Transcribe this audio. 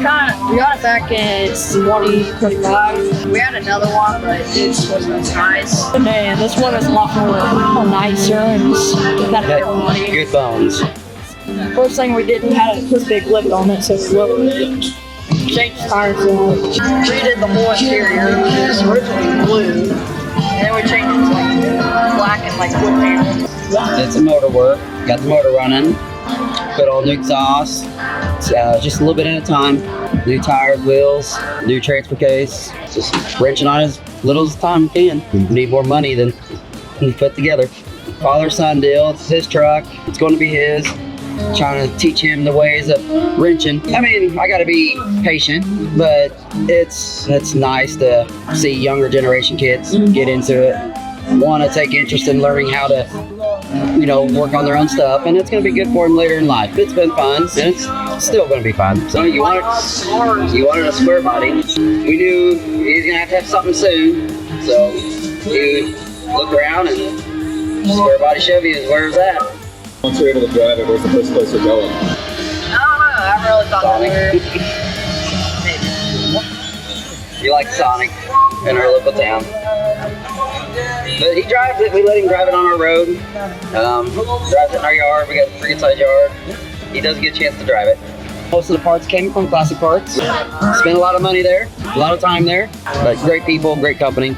We got it back in 2025. We had another one, but it wasn't as nice. Man, this one is a lot more nicer and got good bones. First thing we did, we had to put a big lip on it, so we lowered it. Changed tires out. Redid the whole interior. It was originally blue. And then we changed it to like black and like wood panel. Did some motor work. Got the motor running. Put on new exhaust. Just a little bit at a time. New tires, wheels, new transfer case. Just wrenching on as little as time we can. We need more money than we put together. Father-son deal. It's his truck. It's going to be his. Trying to teach him the ways of wrenching. I mean, I got to be patient, but it's nice to see younger generation kids get into it. Want to take interest in learning how to, work on their own stuff, and it's going to be good for them later in life. It's been fun, and it's still going to be fun. So you wanted a square body. We knew he was going to have something soon, so we looked around, and square body Chevy is where it's at. Once you're able to drive it, where's the first place you're going? I don't know. I haven't really thought that through. You like Sonic in our local town. But he drives it. We let him drive it on our road. Drives it in our yard. We got a pretty good sized yard. He doesn't get a chance to drive it. Most of the parts came from Classic Parts. Spent a lot of money there, a lot of time there, but great people, great company.